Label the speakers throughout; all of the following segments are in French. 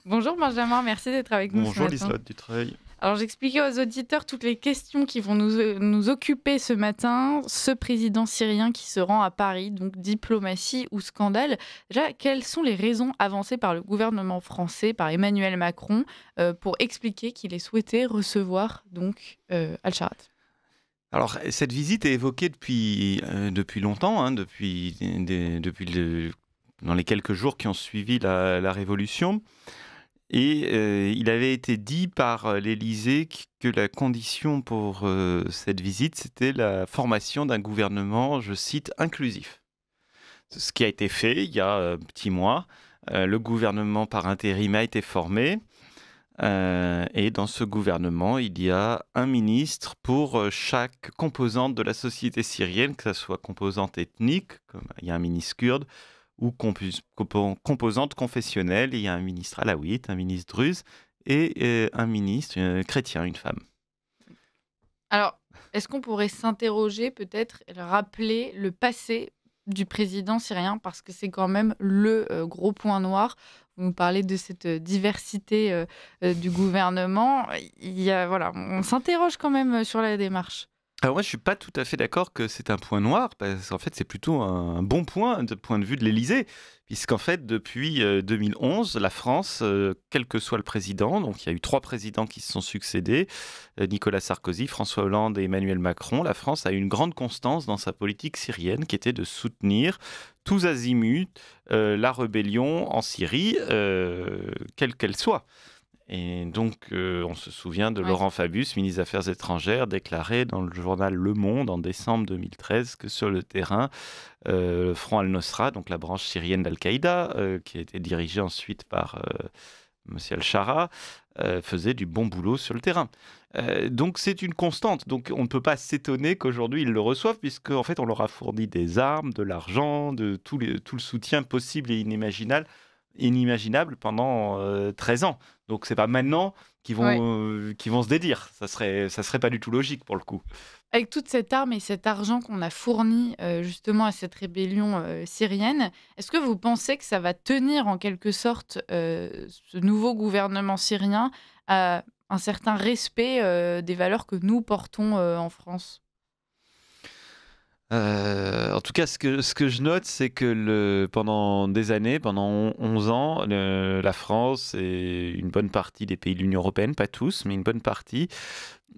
Speaker 1: Bonjour Benjamin, merci d'être avec nous ce
Speaker 2: Bonjour
Speaker 1: matin.
Speaker 2: Liselotte Dutreuil.
Speaker 1: Alors j'expliquais aux auditeurs toutes les questions qui vont nous occuper ce matin. Ce président syrien qui se rend à Paris, donc diplomatie ou scandale. Déjà, quelles sont les raisons avancées par le gouvernement français, par Emmanuel Macron, pour expliquer qu'il est souhaité recevoir donc Al-Sharat?
Speaker 2: Alors, cette visite est évoquée depuis longtemps, hein, dans les quelques jours qui ont suivi la Révolution. Et il avait été dit par l'Élysée que la condition pour cette visite, c'était la formation d'un gouvernement, je cite, inclusif. Ce qui a été fait il y a un petit mois. Le gouvernement par intérim a été formé. Et dans ce gouvernement, il y a un ministre pour chaque composante de la société syrienne, que ce soit composante ethnique, comme il y a un ministre kurde, ou composante confessionnelle. Il y a un ministre alaouite, un ministre druze et un ministre chrétien, une femme.
Speaker 1: Alors, est-ce qu'on pourrait s'interroger peut-être et rappeler le passé du président syrien parce que c'est quand même le gros point noir. Vous nous parlez de cette diversité du gouvernement. Voilà, on s'interroge quand même sur la démarche.
Speaker 2: Alors moi, je suis pas tout à fait d'accord que c'est un point noir, parce qu'en fait, c'est plutôt un bon point de point de vue de l'Élysée, puisqu'en fait, depuis 2011, la France, quel que soit le président, donc il y a eu 3 présidents qui se sont succédés, Nicolas Sarkozy, François Hollande et Emmanuel Macron, la France a eu une grande constance dans sa politique syrienne, qui était de soutenir tous azimuts la rébellion en Syrie, quelle qu'elle soit. Et donc, on se souvient de
Speaker 1: Ouais.
Speaker 2: Laurent Fabius, ministre des Affaires étrangères, déclaré dans le journal Le Monde en décembre 2013 que sur le terrain, le Front al-Nosra, donc la branche syrienne d'Al-Qaïda, qui a été dirigée ensuite par M. Al-Shara, faisait du bon boulot sur le terrain. Donc c'est une constante. Donc on ne peut pas s'étonner qu'aujourd'hui ils le reçoivent, puisque en fait on leur a fourni des armes, de l'argent, tout le soutien possible et inimaginable pendant 13 ans. Donc c'est pas maintenant
Speaker 1: Ouais.
Speaker 2: qu'ils vont se dédire. Ça serait pas du tout logique pour le coup.
Speaker 1: Avec toute cette arme et cet argent qu'on a fourni justement à cette rébellion syrienne, est-ce que vous pensez que ça va tenir en quelque sorte ce nouveau gouvernement syrien à un certain respect des valeurs que nous portons en France?
Speaker 2: En tout cas, ce que je note, c'est que pendant des années, pendant 11 ans, la France et une bonne partie des pays de l'Union européenne, pas tous, mais une bonne partie,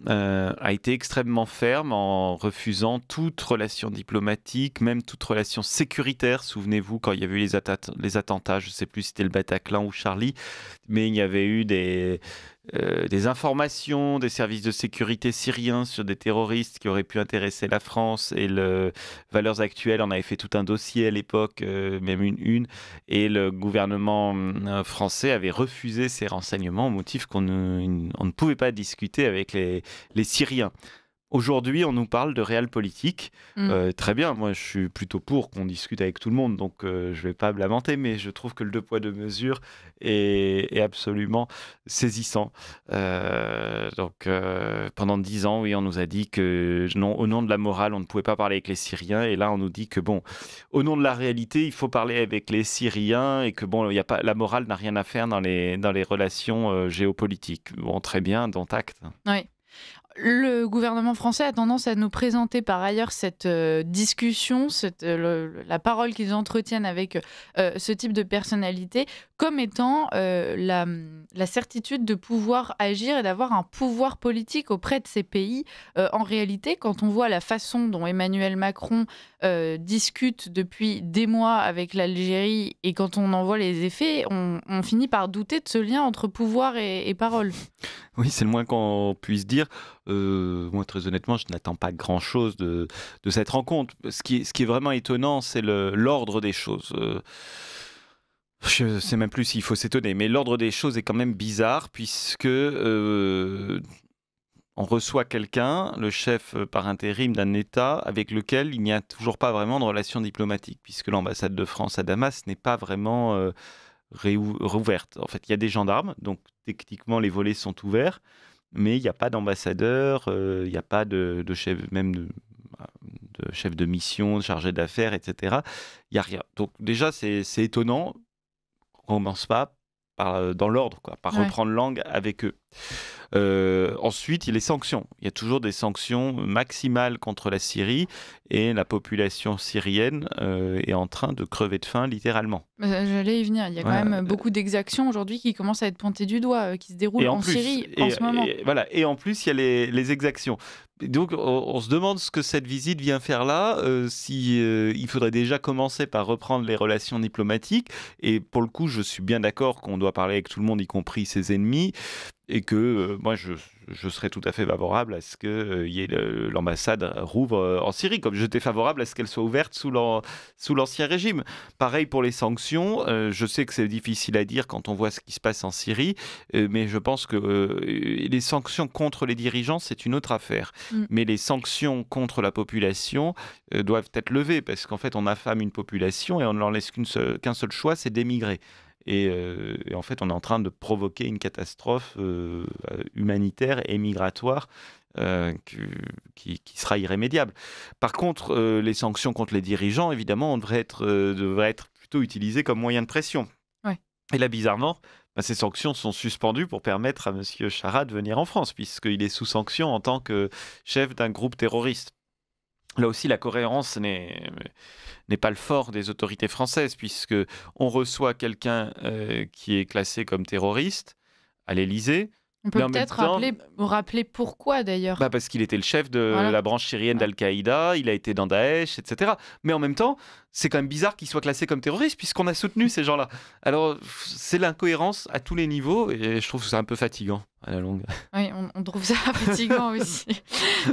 Speaker 2: a été extrêmement ferme en refusant toute relation diplomatique, même toute relation sécuritaire. Souvenez-vous, quand il y avait eu les attentats, je ne sais plus si c'était le Bataclan ou Charlie, mais il y avait eu des informations des services de sécurité syriens sur des terroristes qui auraient pu intéresser la France, et Valeurs Actuelles en avait fait tout un dossier à l'époque, même une, et le gouvernement français avait refusé ces renseignements au motif on ne pouvait pas discuter avec les Syriens. Aujourd'hui, on nous parle de réel politique.
Speaker 1: Mmh.
Speaker 2: Très bien, moi je suis plutôt pour qu'on discute avec tout le monde, donc je ne vais pas me lamenter, mais je trouve que le deux poids deux mesures est absolument saisissant. Pendant 10 ans, oui, on nous a dit que non, au nom de la morale, on ne pouvait pas parler avec les Syriens, et là on nous dit que bon, au nom de la réalité, il faut parler avec les Syriens, et que bon, y a pas, la morale n'a rien à faire dans les relations géopolitiques. Bon, très bien, dont acte.
Speaker 1: Ouais. Le gouvernement français a tendance à nous présenter par ailleurs cette discussion, la parole qu'ils entretiennent avec ce type de personnalité, comme étant la certitude de pouvoir agir et d'avoir un pouvoir politique auprès de ces pays. En réalité, quand on voit la façon dont Emmanuel Macron discute depuis des mois avec l'Algérie et quand on en voit les effets, on finit par douter de ce lien entre pouvoir et parole.
Speaker 2: Oui, c'est le moins qu'on puisse dire. Moi, très honnêtement, je n'attends pas grand-chose de cette rencontre. Ce qui est vraiment étonnant, c'est l'ordre des choses. Je ne sais même plus s'il faut s'étonner, mais l'ordre des choses est quand même bizarre, puisque on reçoit quelqu'un, le chef par intérim d'un État, avec lequel il n'y a toujours pas vraiment de relation diplomatique, puisque l'ambassade de France à Damas n'est pas vraiment rouverte. En fait, il y a des gendarmes, donc techniquement les volets sont ouverts, mais il n'y a pas d'ambassadeur, il n'y a pas de chef, même de chef de mission, chargé d'affaires, etc. Il n'y a rien. Donc déjà, c'est étonnant. On commence pas. dans l'ordre, quoi, par
Speaker 1: Ouais.
Speaker 2: reprendre langue avec eux. Ensuite, il y a les sanctions. Il y a toujours des sanctions maximales contre la Syrie et la population syrienne est en train de crever de faim, littéralement.
Speaker 1: J'allais y venir. Il y a quand
Speaker 2: Ouais.
Speaker 1: même beaucoup d'exactions aujourd'hui qui commencent à être pointées du doigt, qui se déroulent
Speaker 2: Et en
Speaker 1: en
Speaker 2: plus,
Speaker 1: Syrie en ce moment.
Speaker 2: voilà. Et en plus, il y a les exactions. Et donc, on se demande ce que cette visite vient faire là. Il faudrait déjà commencer par reprendre les relations diplomatiques. Et pour le coup, je suis bien d'accord qu'on doit parler avec tout le monde, y compris ses ennemis. Et que moi, je serais tout à fait favorable à ce que l'ambassade rouvre en Syrie, comme j'étais favorable à ce qu'elle soit ouverte sous l'Ancien Régime. Pareil pour les sanctions. Je sais que c'est difficile à dire quand on voit ce qui se passe en Syrie, mais je pense que les sanctions contre les dirigeants, c'est une autre affaire. Mais les sanctions contre la population doivent être levées, parce qu'en fait, on affame une population et on ne leur laisse qu'un seul choix, c'est d'émigrer. Et en fait, on est en train de provoquer une catastrophe humanitaire et migratoire qui sera irrémédiable. Par contre, les sanctions contre les dirigeants, évidemment, devraient être plutôt utilisées comme moyen de pression.
Speaker 1: Ouais.
Speaker 2: Et là, bizarrement, ces sanctions sont suspendues pour permettre à M. Chara de venir en France, puisqu'il est sous sanction en tant que chef d'un groupe terroriste. Là aussi, la cohérence n'est pas le fort des autorités françaises, puisque on reçoit quelqu'un qui est classé comme terroriste à l'Élysée.
Speaker 1: On peut peut-être rappeler pourquoi d'ailleurs.
Speaker 2: Parce qu'il était le chef de la branche syrienne d'Al-Qaïda, il a été dans Daesh, etc. Mais en même temps, c'est quand même bizarre qu'il soit classé comme terroriste, puisqu'on a soutenu ces gens-là. Alors, c'est l'incohérence à tous les niveaux, et je trouve que c'est un peu fatigant à la longue.
Speaker 1: Oui, on trouve ça fatigant aussi.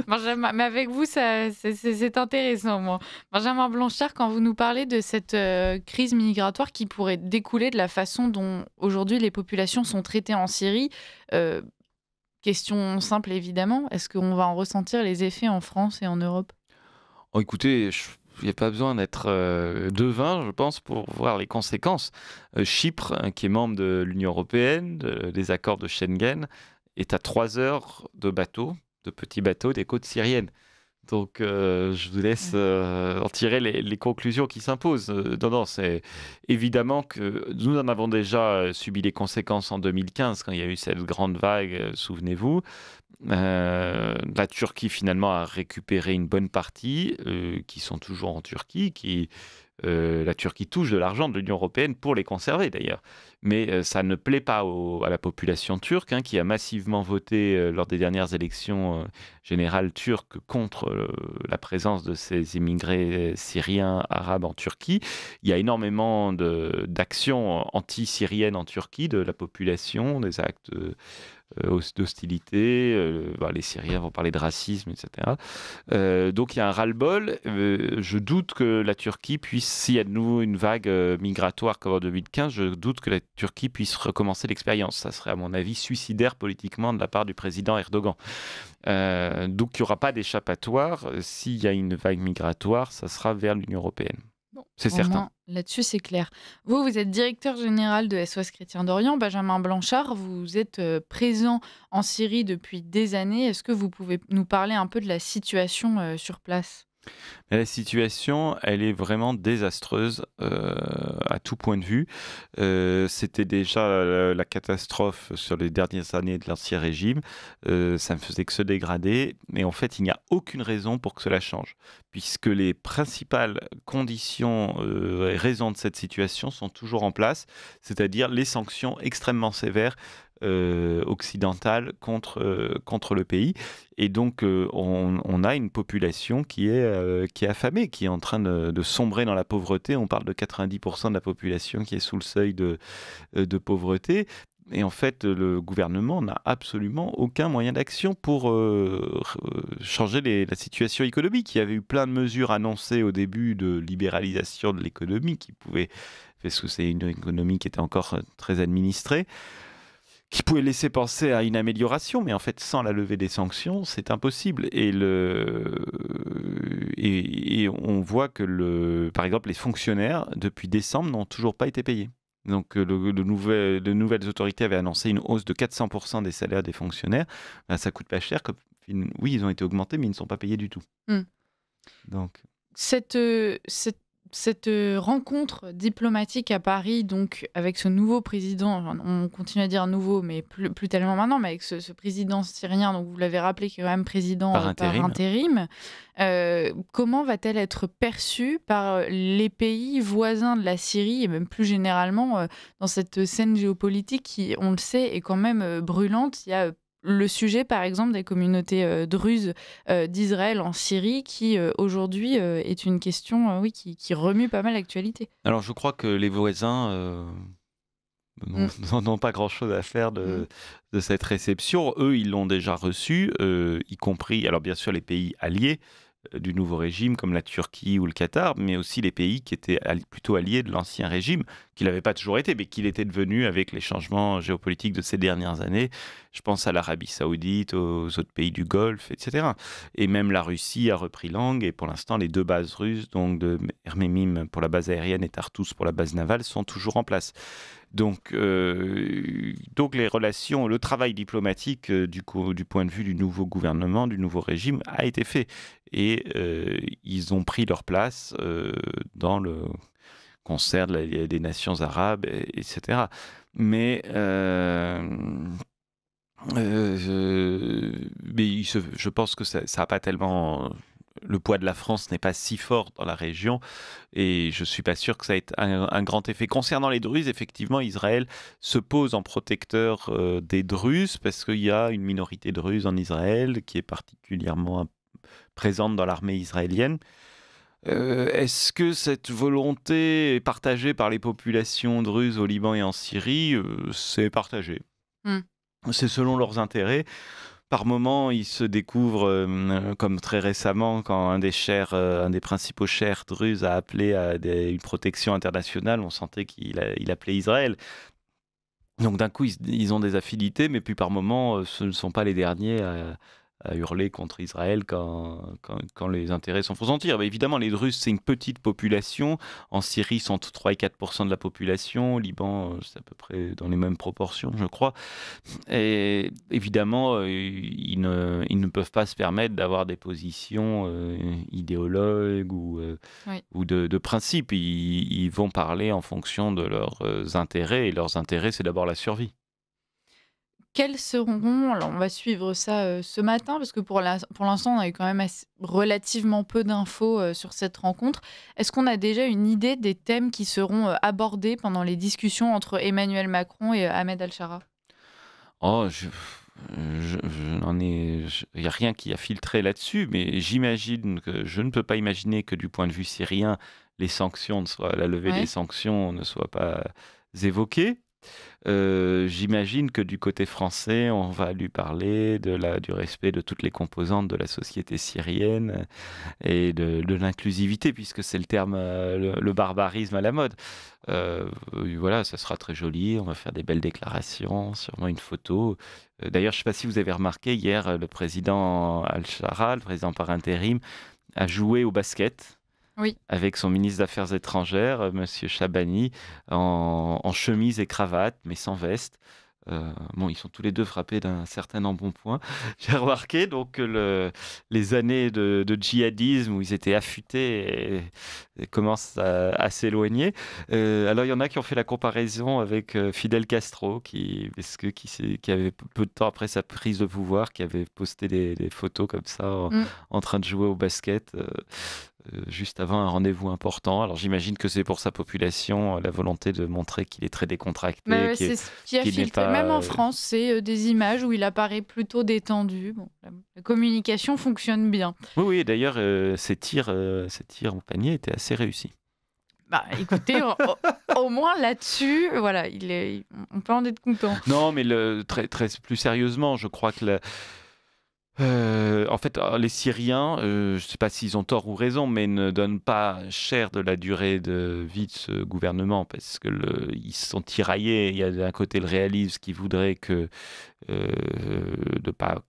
Speaker 1: Benjamin, mais avec vous, c'est intéressant. Moi. Benjamin Blanchard, quand vous nous parlez de cette crise migratoire qui pourrait découler de la façon dont aujourd'hui les populations sont traitées en Syrie, question simple évidemment, est-ce qu'on va en ressentir les effets en France et en Europe ?
Speaker 2: Oh, écoutez, il n'y a pas besoin d'être devin, je pense, pour voir les conséquences. Chypre, qui est membre de l'Union européenne, des accords de Schengen, est à 3 heures de petits bateaux des côtes syriennes. Donc, je vous laisse en tirer les conclusions qui s'imposent. Non, c'est évidemment que nous en avons déjà subi les conséquences en 2015, quand il y a eu cette grande vague, souvenez-vous. La Turquie, finalement, a récupéré une bonne partie, qui sont toujours en Turquie, la Turquie touche de l'argent de l'Union européenne pour les conserver, d'ailleurs. Mais ça ne plaît pas à la population turque, qui a massivement voté lors des dernières élections générales turques contre la présence de ces immigrés syriens, arabes en Turquie. Il y a énormément d'actions anti-syriennes en Turquie, de la population, des actes d'hostilité, les Syriens vont parler de racisme, etc. Donc il y a un ras-le-bol. Je doute que la Turquie puisse, s'il y a de nouveau une vague migratoire comme en 2015, je doute que la Turquie puisse recommencer l'expérience. Ça serait à mon avis suicidaire politiquement de la part du président Erdogan. Donc il n'y aura pas d'échappatoire. S'il y a une vague migratoire, ça sera vers l'Union européenne.
Speaker 1: Bon,
Speaker 2: c'est certain.
Speaker 1: Moins, là-dessus, c'est clair. Vous êtes directeur général de SOS Chrétiens d'Orient. Benjamin Blanchard, vous êtes présent en Syrie depuis des années. Est-ce que vous pouvez nous parler un peu de la situation sur place ?
Speaker 2: La situation, elle est vraiment désastreuse à tout point de vue. C'était déjà la catastrophe sur les dernières années de l'Ancien Régime. Ça ne faisait que se dégrader. Mais en fait, il n'y a aucune raison pour que cela change, puisque les principales conditions et raisons de cette situation sont toujours en place, c'est-à-dire les sanctions extrêmement sévères occidentale contre le pays. Et donc, on a une population qui est affamée, qui est en train de sombrer dans la pauvreté. On parle de 90% de la population qui est sous le seuil de pauvreté. Et en fait, le gouvernement n'a absolument aucun moyen d'action pour changer la situation économique. Il y avait eu plein de mesures annoncées au début de libéralisation de l'économie parce que c'est une économie qui était encore très administrée, qui pouvait laisser penser à une amélioration, mais en fait, sans la levée des sanctions, c'est impossible. Et on voit que, par exemple, les fonctionnaires, depuis décembre, n'ont toujours pas été payés. Donc, de nouvelles autorités avaient annoncé une hausse de 400% des salaires des fonctionnaires. Ça coûte pas cher. Oui, ils ont été augmentés, mais ils ne sont pas payés du tout.
Speaker 1: Donc. Cette cette rencontre diplomatique à Paris, donc avec ce nouveau président, enfin, on continue à dire nouveau, mais plus tellement maintenant, mais avec ce président syrien, donc vous l'avez rappelé, qui est quand même président
Speaker 2: Par
Speaker 1: par
Speaker 2: intérim.
Speaker 1: intérim, comment va-t-elle être perçue par les pays voisins de la Syrie et même plus généralement dans cette scène géopolitique qui, on le sait, est quand même brûlante. Il y a le sujet, par exemple, des communautés druzes d'Israël en Syrie, qui aujourd'hui est une question oui, qui remue pas mal l'actualité.
Speaker 2: Alors, je crois que les voisins
Speaker 1: Mm.
Speaker 2: n'ont pas grand-chose à faire
Speaker 1: Mm.
Speaker 2: de cette réception. Eux, ils l'ont déjà reçue, y compris, alors bien sûr, les pays alliés du nouveau régime, comme la Turquie ou le Qatar, mais aussi les pays qui étaient plutôt alliés de l'ancien régime, qui ne l'avaient pas toujours été, mais qui l'étaient devenus avec les changements géopolitiques de ces dernières années. Je pense à l'Arabie saoudite, aux autres pays du Golfe, etc. Et même la Russie a repris langue, et pour l'instant, les 2 bases russes, donc de Hermémim pour la base aérienne et Tartus pour la base navale, sont toujours en place. Donc les relations, le travail diplomatique du point de vue du nouveau gouvernement, du nouveau régime, a été fait. Et ils ont pris leur place dans le concert des nations arabes, etc. Mais, je pense que ça n'a pas tellement... Le poids de la France n'est pas si fort dans la région et je ne suis pas sûr que ça ait un grand effet. Concernant les Druzes, effectivement, Israël se pose en protecteur des Druzes parce qu'il y a une minorité druze en Israël qui est particulièrement présente dans l'armée israélienne. Est-ce que cette volonté est partagée par les populations druzes au Liban et en Syrie? C'est partagé.
Speaker 1: Mm.
Speaker 2: C'est selon leurs intérêts. Par moments, ils se découvrent, comme très récemment, quand un des principaux chers druzes a appelé à une protection internationale, on sentait qu'il appelait Israël. Donc d'un coup, ils ont des affinités, mais puis par moments, ce ne sont pas les derniers à hurler contre Israël quand les intérêts sont font sentir. Mais évidemment, les Druzes, c'est une petite population. En Syrie, ils sont 3 et 4% de la population. Au Liban, c'est à peu près dans les mêmes proportions, je crois. Et évidemment, ils ne peuvent pas se permettre d'avoir des positions idéologues
Speaker 1: Oui.
Speaker 2: ou de principes. Ils vont parler en fonction de leurs intérêts. Et leurs intérêts, c'est d'abord la survie.
Speaker 1: Quels seront, alors on va suivre ça ce matin, parce que pour l'instant, on a eu quand même relativement peu d'infos sur cette rencontre. Est-ce qu'on a déjà une idée des thèmes qui seront abordés pendant les discussions entre Emmanuel Macron et Ahmed Al-Shara?
Speaker 2: Oh, il n'y a rien qui a filtré là-dessus, mais j'imagine que je ne peux pas imaginer que du point de vue syrien, la levée des
Speaker 1: Ouais.
Speaker 2: sanctions ne soit pas évoquée. J'imagine que du côté français, on va lui parler du respect de toutes les composantes de la société syrienne et de l'inclusivité, puisque c'est le terme, le barbarisme à la mode. Voilà, ça sera très joli, on va faire des belles déclarations, sûrement une photo. D'ailleurs, je ne sais pas si vous avez remarqué, hier, le président Al-Shara, le président par intérim, a joué au basket
Speaker 1: Oui.
Speaker 2: avec son ministre des Affaires étrangères, Monsieur Chabani, en chemise et cravate, mais sans veste. Bon, ils sont tous les deux frappés d'un certain embonpoint. J'ai remarqué donc les années de djihadisme où ils étaient affûtés et commencent à s'éloigner. Alors, il y en a qui ont fait la comparaison avec Fidel Castro, qui avait peu de temps après sa prise de pouvoir, qui avait posté des photos comme ça
Speaker 1: Mm.
Speaker 2: en train de jouer au basket. Juste avant un rendez-vous important. Alors j'imagine que c'est pour sa population la volonté de montrer qu'il est très décontracté,
Speaker 1: C'est ce qui a
Speaker 2: qu'il n'est
Speaker 1: filtré, même
Speaker 2: pas...
Speaker 1: en France, c'est des images où il apparaît plutôt détendu. Bon, la communication fonctionne bien.
Speaker 2: Oui, oui, d'ailleurs, ses tirs au panier étaient assez réussis.
Speaker 1: Bah, écoutez, au moins là-dessus, voilà, on peut en être content.
Speaker 2: Non, mais plus sérieusement, je crois que en fait, les Syriens, je ne sais pas s'ils ont tort ou raison, mais ne donnent pas cher de la durée de vie de ce gouvernement parce que ils sont tiraillés. Il y a d'un côté le réalisme qui voudrait que de pas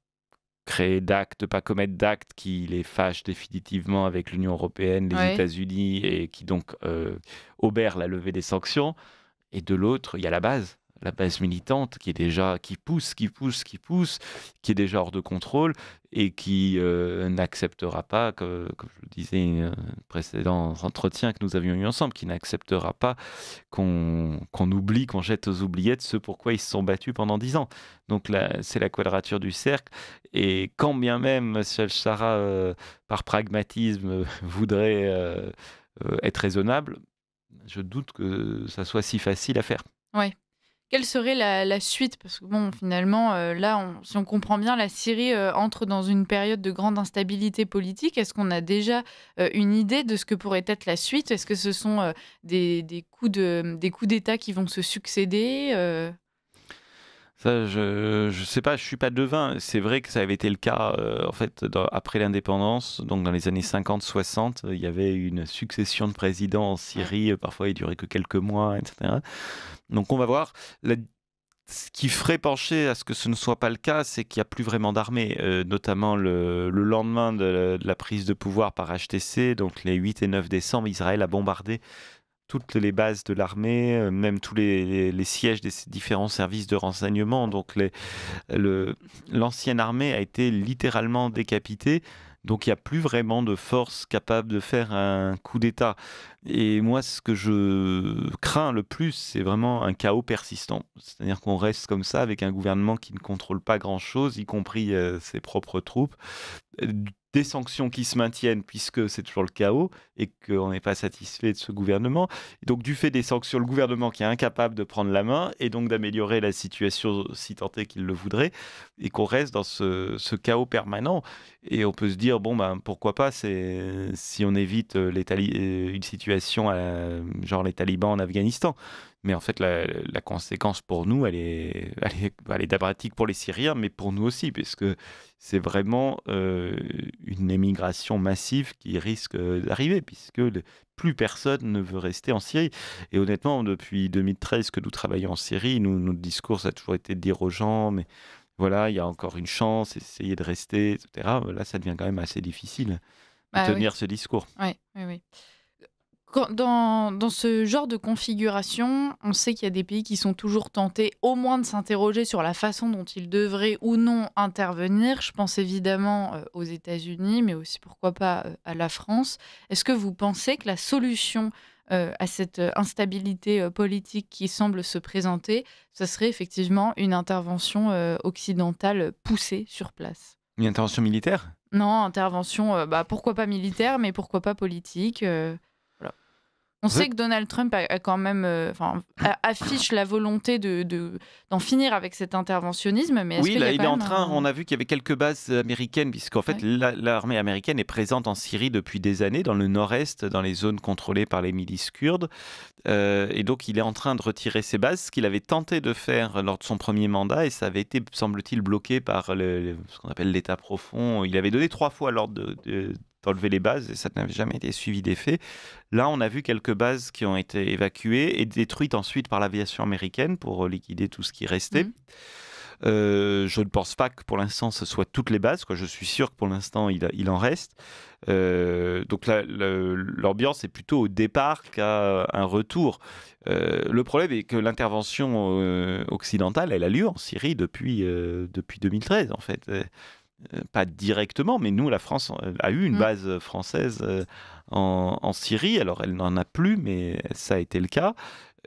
Speaker 2: créer d'actes, de pas commettre d'actes qui les fâchent définitivement avec l'Union européenne, les
Speaker 1: Ouais.
Speaker 2: États-Unis et qui donc obèrent la levée des sanctions. Et de l'autre, il y a la base. la base militante qui pousse, qui est déjà hors de contrôle et qui n'acceptera pas, comme je le disais précédent entretien que nous avions eu ensemble, qui n'acceptera pas qu'on oublie, qu'on jette aux oubliettes ce pourquoi ils se sont battus pendant 10 ans. Donc là, c'est la quadrature du cercle. Et quand bien même M. Chara, par pragmatisme, voudrait être raisonnable, je doute que ça soit si facile à faire.
Speaker 1: Ouais. Quelle serait la suite? Parce que bon, finalement, là, si on comprend bien, la Syrie entre dans une période de grande instabilité politique. Est-ce qu'on a déjà une idée de ce que pourrait être la suite? Est-ce que ce sont des coups d'État qui vont se succéder?
Speaker 2: Ça, je sais pas, je suis pas devin. C'est vrai que ça avait été le cas, en fait, après l'indépendance, donc dans les années 50-60, il y avait une succession de présidents en Syrie, parfois il durait que quelques mois, etc. Donc on va voir. Ce qui ferait pencher à ce que ce ne soit pas le cas, c'est qu'il n'y a plus vraiment d'armée, notamment le lendemain de la prise de pouvoir par HTC, donc les 8 et 9 décembre, Israël a bombardé toutes les bases de l'armée, même tous les sièges des différents services de renseignement. Donc l'ancienne armée a été littéralement décapitée. Donc il n'y a plus vraiment de force capable de faire un coup d'État. Et moi, ce que je crains le plus, c'est vraiment un chaos persistant. C'est-à-dire qu'on reste comme ça avec un gouvernement qui ne contrôle pas grand-chose, y compris ses propres troupes. Des sanctions qui se maintiennent puisque c'est toujours le chaos et qu'on n'est pas satisfait de ce gouvernement. Et donc du fait des sanctions, le gouvernement qui est incapable de prendre la main et donc d'améliorer la situation si tant est qu'il le voudrait et qu'on reste dans ce chaos permanent. Et on peut se dire, bon, ben, pourquoi pas si on évite une situation genre les talibans en Afghanistan. Mais en fait, la conséquence pour nous, elle est dramatique pour les Syriens, mais pour nous aussi, puisque c'est vraiment une émigration massive qui risque d'arriver, puisque plus personne ne veut rester en Syrie. Et honnêtement, depuis 2013 que nous travaillons en Syrie, notre discours, ça a toujours été de dire aux gens, mais voilà, il y a encore une chance, essayez de rester, etc. Là, ça devient quand même assez difficile de
Speaker 1: Bah oui.
Speaker 2: tenir ce discours.
Speaker 1: Oui, oui, oui. Dans ce genre de configuration, on sait qu'il y a des pays qui sont toujours tentés au moins de s'interroger sur la façon dont ils devraient ou non intervenir. Je pense évidemment aux États-Unis, mais aussi pourquoi pas à la France. Est-ce que vous pensez que la solution à cette instabilité politique qui semble se présenter, ce serait effectivement une intervention occidentale poussée sur place?
Speaker 2: Une intervention militaire?
Speaker 1: Non, intervention, pourquoi pas militaire, mais pourquoi pas politique voilà. On sait que Donald Trump a quand même, affiche la volonté d'en finir avec cet interventionnisme, mais est-ce
Speaker 2: Oui,
Speaker 1: qu'il y
Speaker 2: là,
Speaker 1: a
Speaker 2: il
Speaker 1: quand
Speaker 2: est en
Speaker 1: même
Speaker 2: train. On a vu qu'il y avait quelques bases américaines, puisqu'en fait,
Speaker 1: Ouais.
Speaker 2: l'armée américaine est présente en Syrie depuis des années, dans le nord-est, dans les zones contrôlées par les milices kurdes. Et donc, il est en train de retirer ses bases, ce qu'il avait tenté de faire lors de son premier mandat, et ça avait été, semble-t-il, bloqué par ce qu'on appelle l'État profond. Il avait donné 3 fois l'ordre d'enlever les bases, et ça n'avait jamais été suivi d'effet. Là, on a vu quelques bases qui ont été évacuées et détruites ensuite par l'aviation américaine pour liquider tout ce qui restait.
Speaker 1: Mhm.
Speaker 2: Je ne pense pas que pour l'instant ce soit toutes les bases, quoi. Je suis sûr que pour l'instant il en reste. Donc là, l'ambiance est plutôt au départ qu'à un retour. Le problème est que l'intervention occidentale, elle a lieu en Syrie depuis 2013 en fait. Pas directement, mais nous, la France a eu une
Speaker 1: Mm.
Speaker 2: base française en Syrie. Alors, elle n'en a plus, mais ça a été le cas.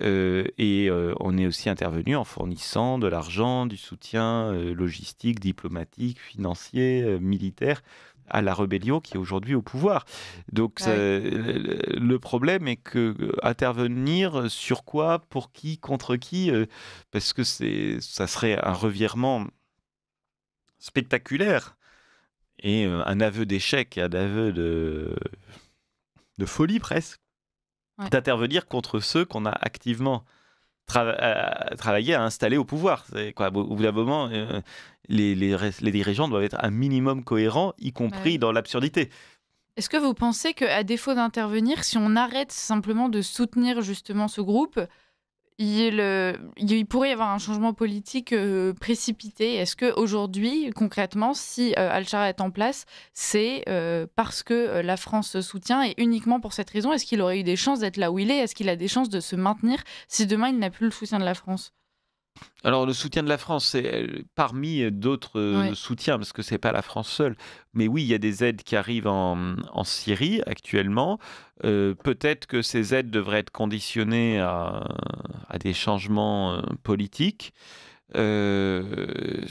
Speaker 2: On est aussi intervenu en fournissant de l'argent, du soutien logistique, diplomatique, financier, militaire à la rébellion qui est aujourd'hui au pouvoir. Donc,
Speaker 1: Ah oui.
Speaker 2: le problème est que intervenir sur quoi, pour qui, contre qui, parce que ça serait un revirement spectaculaire et un aveu d'échec, un aveu de folie presque,
Speaker 1: Ouais.
Speaker 2: d'intervenir contre ceux qu'on a activement travaillé à installer au pouvoir. C'est quoi, au bout d'un moment, les dirigeants doivent être un minimum cohérents, y
Speaker 1: Bah
Speaker 2: compris
Speaker 1: oui.
Speaker 2: dans l'absurdité.
Speaker 1: Est-ce que vous pensez qu'à défaut d'intervenir, si on arrête simplement de soutenir justement ce groupe, il pourrait y avoir un changement politique précipité? Est-ce qu'aujourd'hui, concrètement, si Al-Shara est en place, c'est parce que la France soutient et uniquement pour cette raison? Est-ce qu'il aurait eu des chances d'être là où il est? Est-ce qu'il a des chances de se maintenir si demain il n'a plus le soutien de la France?
Speaker 2: Alors le soutien de la France, c'est parmi d'autres
Speaker 1: Ouais.
Speaker 2: soutiens, parce que c'est pas la France seule. Mais oui, il y a des aides qui arrivent en Syrie actuellement. Peut-être que ces aides devraient être conditionnées à des changements politiques. Euh,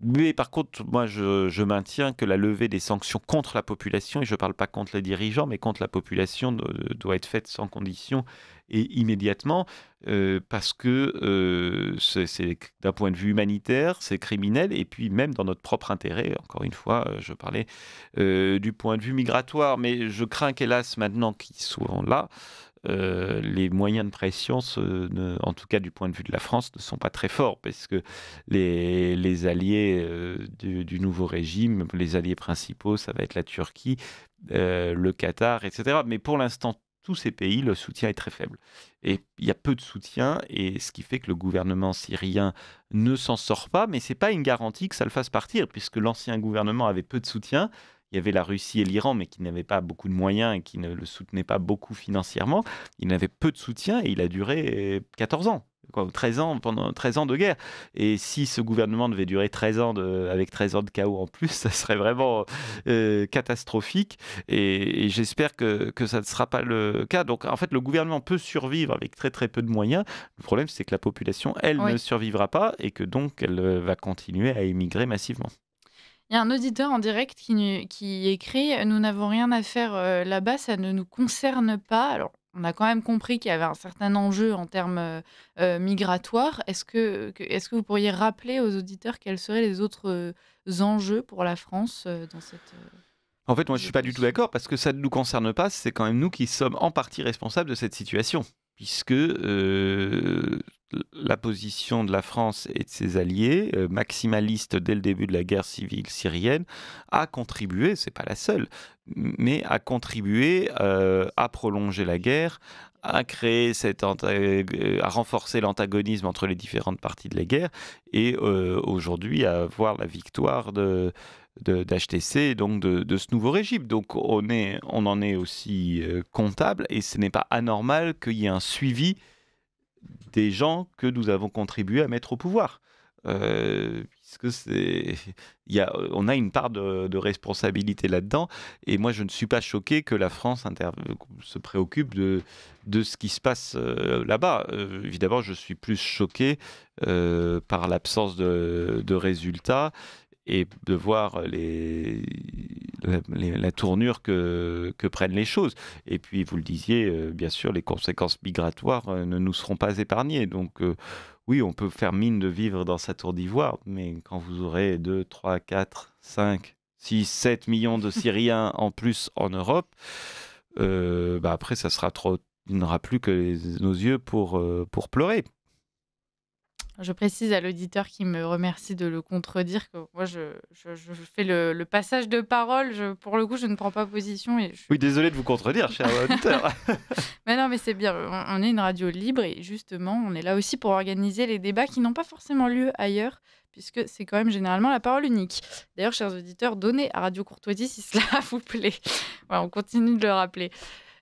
Speaker 2: mais par contre, moi, je maintiens que la levée des sanctions contre la population, et je ne parle pas contre les dirigeants, mais contre la population, doit être faite sans condition et immédiatement, parce que d'un point de vue humanitaire, c'est criminel, et puis même dans notre propre intérêt. Encore une fois, je parlais du point de vue migratoire, mais je crains qu'hélas, maintenant qu'ils soient là, les moyens de pression, en tout cas du point de vue de la France, ne sont pas très forts, parce que les alliés du nouveau régime, les alliés principaux, ça va être la Turquie, le Qatar, etc. Mais pour l'instant, tous ces pays, le soutien est très faible. Et il y a peu de soutien, et ce qui fait que le gouvernement syrien ne s'en sort pas, mais ce n'est pas une garantie que ça le fasse partir, puisque l'ancien gouvernement avait peu de soutien. Il y avait la Russie et l'Iran, mais qui n'avaient pas beaucoup de moyens et qui ne le soutenaient pas beaucoup financièrement. Il n'avait peu de soutien et il a duré 14 ans. 13 ans, pendant 13 ans de guerre. Et si ce gouvernement devait durer 13 ans avec 13 ans de chaos en plus, ça serait vraiment catastrophique. Et j'espère que ça ne sera pas le cas. Donc en fait, le gouvernement peut survivre avec très très peu de moyens. Le problème, c'est que la population, elle, ne
Speaker 1: Oui.
Speaker 2: survivra pas et que donc elle va continuer à émigrer massivement.
Speaker 1: Il y a un auditeur en direct qui écrit: «Nous n'avons rien à faire, là-bas, ça ne nous concerne pas». Alors, on a quand même compris qu'il y avait un certain enjeu en termes, migratoires. Est-ce que vous pourriez rappeler aux auditeurs quels seraient les autres, enjeux pour la France, dans cette,
Speaker 2: En fait, moi, je suis pas du tout
Speaker 1: position?
Speaker 2: d'accord parce que ça ne nous concerne pas. C'est quand même nous qui sommes en partie responsables de cette situation, puisque la position de la France et de ses alliés, maximalistes dès le début de la guerre civile syrienne, a contribué, c'est pas la seule, mais a contribué à prolonger la guerre, à créer à renforcer l'antagonisme entre les différentes parties de la guerre, et aujourd'hui à voir la victoire d'HTC et donc de ce nouveau régime. Donc on en est aussi comptable, et ce n'est pas anormal qu'il y ait un suivi des gens que nous avons contribué à mettre au pouvoir. Puisque on a une part de responsabilité là-dedans, et moi je ne suis pas choqué que la France se préoccupe de ce qui se passe là-bas. Évidemment, je suis plus choqué par l'absence de résultats, et de voir la tournure que prennent les choses. Et puis, vous le disiez, bien sûr, les conséquences migratoires ne nous seront pas épargnées. Donc, oui, on peut faire mine de vivre dans sa tour d'ivoire, mais quand vous aurez 2, 3, 4, 5, 6, 7 millions de Syriens en plus en Europe, après, ça sera trop. Il n'aura plus que nos yeux pour pleurer.
Speaker 1: Je précise à l'auditeur qui me remercie de le contredire que moi je fais le passage de parole, pour le coup, je ne prends pas position et je
Speaker 2: Oui, désolé de vous contredire, cher auditeur.
Speaker 1: mais non, mais c'est bien, on est une radio libre et justement, on est là aussi pour organiser les débats qui n'ont pas forcément lieu ailleurs, puisque c'est quand même généralement la parole unique. D'ailleurs, chers auditeurs, donnez à Radio Courtoisie si cela vous plaît. Voilà, on continue de le rappeler.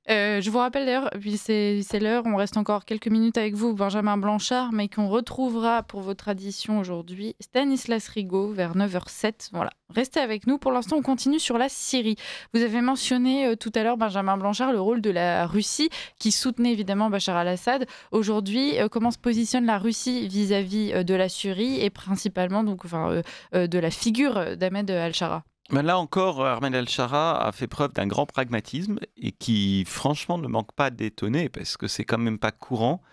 Speaker 1: Je vous rappelle d'ailleurs, puis c'est l'heure, on reste encore quelques minutes avec vous, Benjamin Blanchard, mais qu'on retrouvera pour vos traditions aujourd'hui, Stanislas Rigaud vers 9h07. Voilà, restez avec nous. Pour l'instant, on continue sur la Syrie. Vous avez mentionné tout à l'heure, Benjamin Blanchard, le rôle de la Russie qui soutenait évidemment Bachar al-Assad. Aujourd'hui, comment se positionne la Russie vis-à-vis de la Syrie et principalement donc, de la figure d'Ahmed al-Shara?
Speaker 2: Mais là encore, Ahmed El-Shara a fait preuve d'un grand pragmatisme, et qui, franchement, ne manque pas d'étonner, parce que c'est quand même pas courant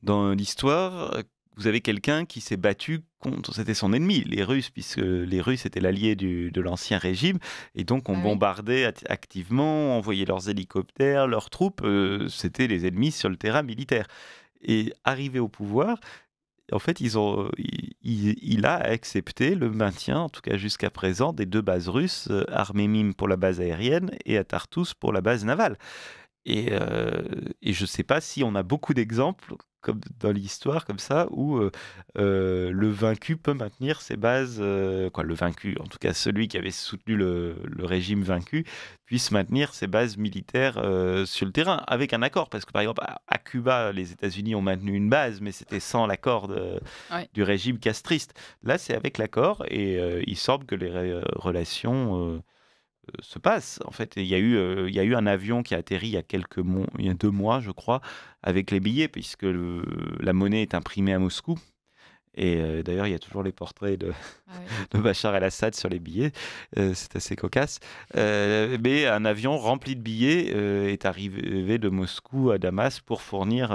Speaker 2: dans l'histoire. Vous avez quelqu'un qui s'est battu contre, c'était son ennemi, les Russes, puisque les Russes étaient l'allié de l'ancien régime, et donc on
Speaker 1: Ah oui.
Speaker 2: bombardait activement, envoyait leurs hélicoptères, leurs troupes, c'était les ennemis sur le terrain militaire. Et arrivé au pouvoir, en fait, il a accepté le maintien, en tout cas jusqu'à présent, des deux bases russes, Armémim pour la base aérienne et à Tartous pour la base navale. Et je ne sais pas si on a beaucoup d'exemples comme dans l'histoire, comme ça, où le vaincu peut maintenir ses bases, quoi, le vaincu, en tout cas celui qui avait soutenu le régime vaincu, puisse maintenir ses bases militaires sur le terrain, avec un accord. Parce que par exemple, à Cuba, les États-Unis ont maintenu une base, mais c'était sans l'accord
Speaker 1: Ouais.
Speaker 2: du régime castriste. Là, c'est avec l'accord, et il semble que les relations se passe. En fait, il y a eu un avion qui a atterri il y a 2 mois, je crois, avec les billets, puisque la monnaie est imprimée à Moscou. Et d'ailleurs, il y a toujours les portraits de,
Speaker 1: Ah oui.
Speaker 2: de Bachar el-Assad sur les billets. C'est assez cocasse. Mais un avion rempli de billets est arrivé de Moscou à Damas pour fournir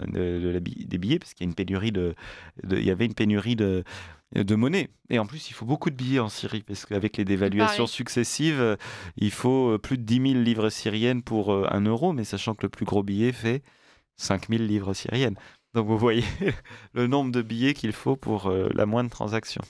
Speaker 2: des billets, parce qu'il y a une pénurie il y avait une pénurie de monnaie. Et en plus, il faut beaucoup de billets en Syrie, parce qu'avec les
Speaker 1: Il
Speaker 2: dévaluations
Speaker 1: paraît.
Speaker 2: successives, il faut plus de 10 000 livres syriennes pour 1 euro, mais sachant que le plus gros billet fait 5 000 livres syriennes. Donc vous voyez le nombre de billets qu'il faut pour la moindre transaction.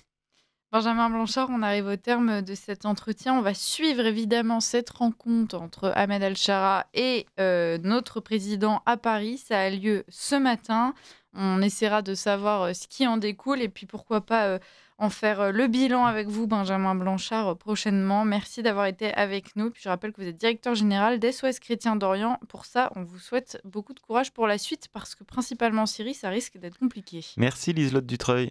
Speaker 1: Benjamin Blanchard, on arrive au terme de cet entretien. On va suivre évidemment cette rencontre entre Ahmed Al-Shara et notre président à Paris. Ça a lieu ce matin. On essaiera de savoir ce qui en découle et puis pourquoi pas en faire le bilan avec vous, Benjamin Blanchard, prochainement. Merci d'avoir été avec nous. Puis je rappelle que vous êtes directeur général d'SOS Chrétien d'Orient. Pour ça, on vous souhaite beaucoup de courage pour la suite parce que principalement en Syrie, ça risque d'être compliqué.
Speaker 2: Merci Liselotte Dutreuil.